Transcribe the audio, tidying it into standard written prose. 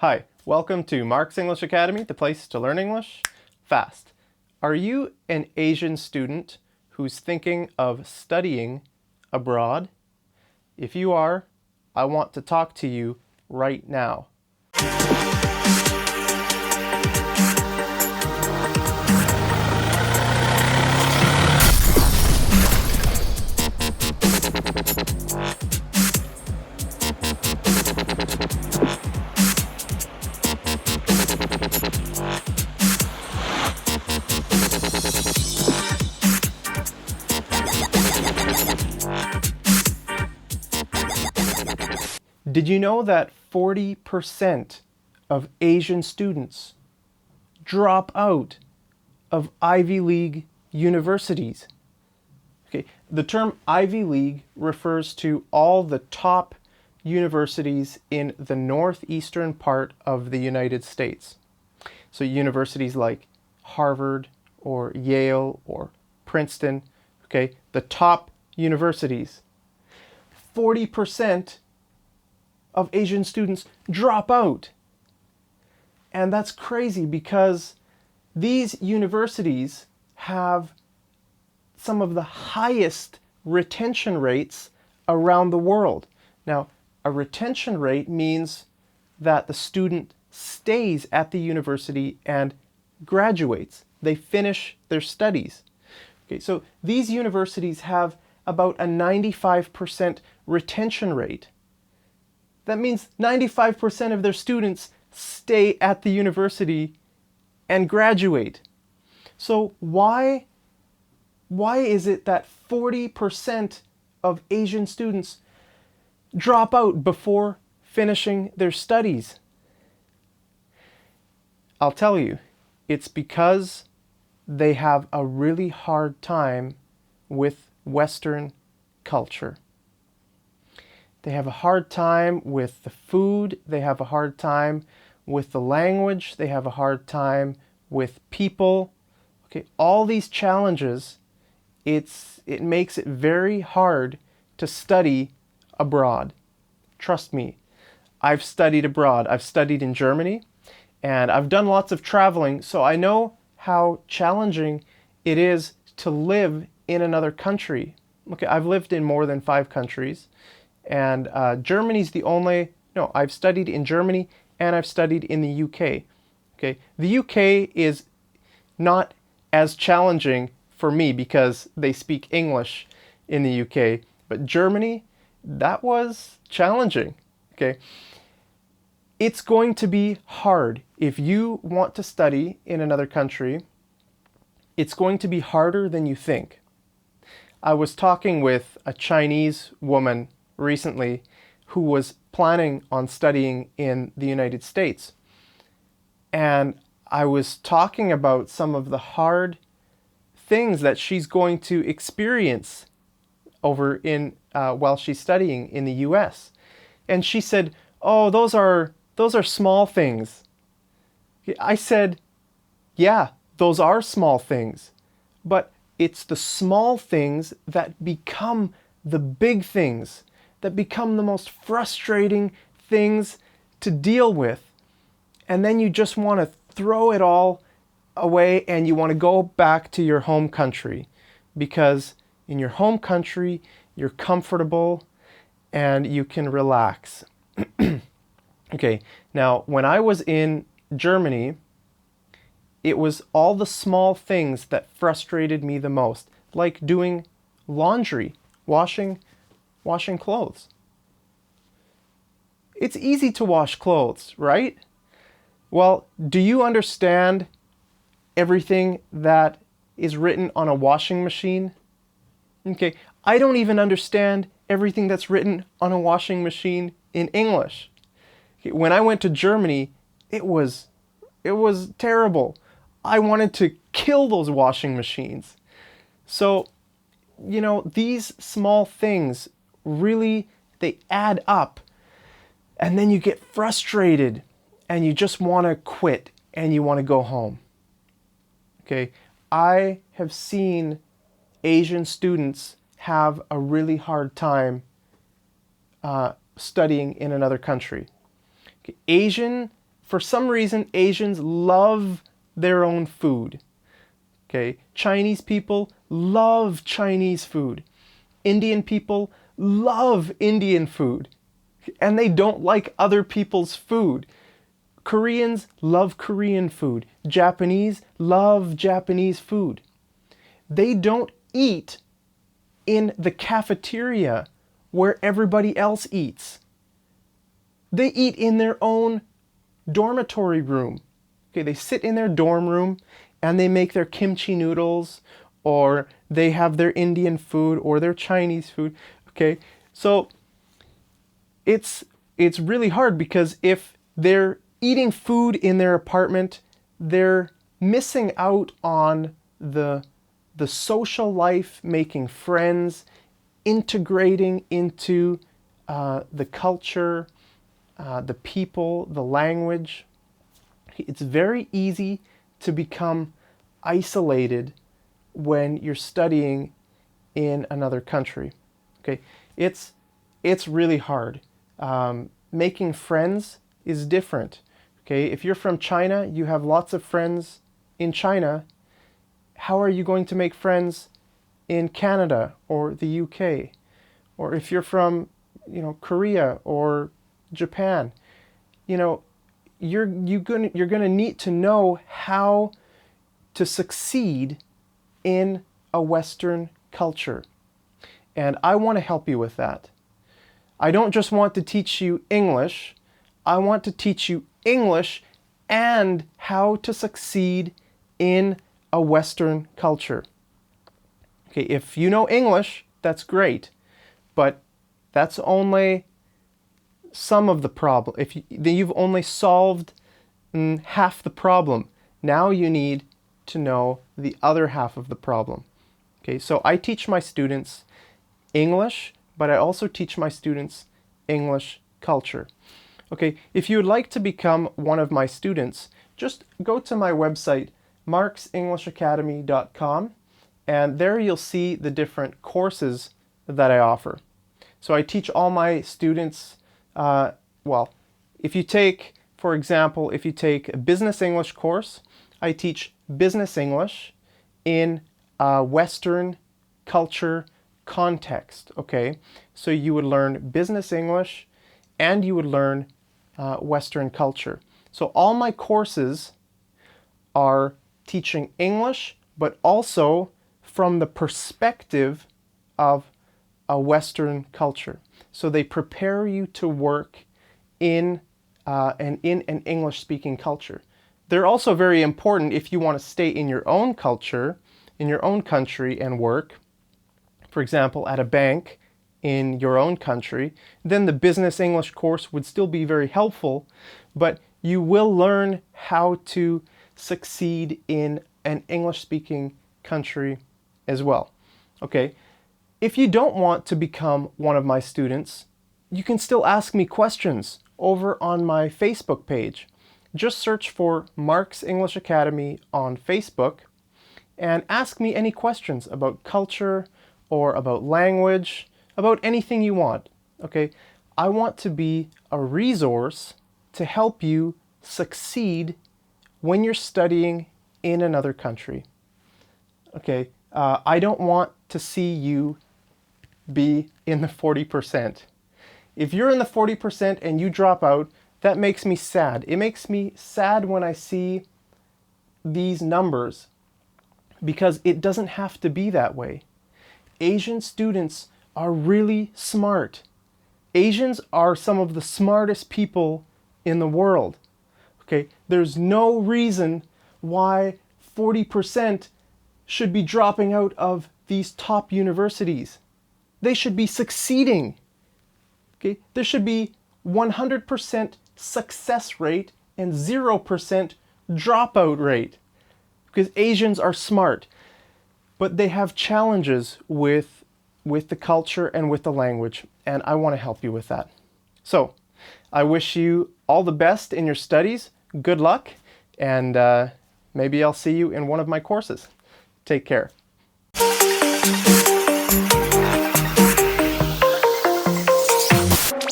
Hi, welcome to Mark's English Academy, the place to learn English fast. Are you an Asian student who's thinking of studying abroad? If you are, I want to talk to you right now. Did you know that 40% of Asian students drop out of Ivy League universities? Okay, the term Ivy League refers to all the top universities in the northeastern part of the United States. So universities like Harvard or Yale or Princeton, okay, the top universities. 40% of Asian students drop out. And that's crazy because these universities have some of the highest retention rates around the world. Now, a retention rate means that the student stays at the university and graduates. They finish their studies. Okay, so these universities have about a 95% retention rate. That means 95% of their students stay at the university and graduate. So why is it that 40% of Asian students drop out before finishing their studies? I'll tell you, it's because they have a really hard time with Western culture. They have a hard time with the food, they have a hard time with the language, they have a hard time with people. Okay, all these challenges, it makes it very hard to study abroad. Trust me, I've studied abroad. I've studied in Germany, and I've done lots of traveling, so I know how challenging it is to live in another country. Okay, I've lived in more than 5 countries. And Germany's the only, no, I've studied in Germany and I've studied in the UK. Okay, the UK is not as challenging for me because they speak English in the UK, but Germany, that was challenging. Okay, it's going to be hard if you want to study in another country. It's going to be harder than you think. I was talking with a Chinese woman recently who was planning on studying in the United States. And I was talking about some of the hard things that she's going to experience over in while she's studying in the US. And she said, "Oh, those are small things." I said, "Yeah, those are small things. But it's the small things that become the big things, that become the most frustrating things to deal with. And then you just want to throw it all away and you want to go back to your home country, because in your home country, you're comfortable and you can relax." Okay, now when I was in Germany, it was all the small things that frustrated me the most, like doing laundry, washing clothes. It's easy to wash clothes, right? Well, do you understand everything that is written on a washing machine? Okay, I don't even understand everything that's written on a washing machine in English. Okay, when I went to Germany, it was terrible. I wanted to kill those washing machines. So, you know, these small things really, they add up, and then you get frustrated and you just want to quit and you want to go home. Okay, I have seen Asian students have a really hard time studying in another country. Okay, Asian For some reason, Asians love their own food. Okay, Chinese people love Chinese food. Indian people love Indian food. And they don't like other people's food. Koreans love Korean food. Japanese love Japanese food. They don't eat in the cafeteria where everybody else eats. They eat in their own dormitory room. Okay, they sit in their dorm room and they make their kimchi noodles, or they have their Indian food or their Chinese food. Okay, so it's really hard, because if they're eating food in their apartment, they're missing out on the social life, making friends, integrating into the culture, the people, the language. It's very easy to become isolated when you're studying in another country. Okay, it's really hard. Making friends is different. Okay, if you're from China, you have lots of friends in China. How are you going to make friends in Canada or the UK? Or if you're from, Korea or Japan, you're gonna need to know how to succeed in a Western culture. And I want to help you with that. I don't just want to teach you English. I want to teach you English and how to succeed in a Western culture. Okay, if you know English, that's great, but that's only some of the problem. You've only solved half the problem. Now you need to know the other half of the problem. Okay, so I teach my students English, but I also teach my students English culture. Okay, if you would like to become one of my students, just go to my website, marksenglishabacademy.com, and there you'll see the different courses that I offer. So I teach all my students, if you take, for example, if you take a business English course, I teach business English in a Western culture context, okay? So you would learn business English and you would learn Western culture. So all my courses are teaching English, but also from the perspective of a Western culture. So they prepare you to work in an English-speaking culture. They're also very important if you want to stay in your own culture, in your own country and work. For example, at a bank in your own country, then the business English course would still be very helpful, but you will learn how to succeed in an English-speaking country as well. Okay, if you don't want to become one of my students, you can still ask me questions over on my Facebook page. Just search for Marks English Academy on Facebook and ask me any questions about culture or about language, about anything you want. Okay, I want to be a resource to help you succeed when you're studying in another country. Okay, I don't want to see you be in the 40%. If you're in the 40% and you drop out, that makes me sad. It makes me sad when I see these numbers, because it doesn't have to be that way. Asian students are really smart. Asians are some of the smartest people in the world. Okay, there's no reason why 40% should be dropping out of these top universities. They should be succeeding. Okay, there should be 100% success rate and 0% dropout rate, because Asians are smart, but they have challenges with the culture and with the language, and I want to help you with that. So I wish you all the best in your studies. Good luck, and maybe I'll see you in one of my courses. Take care.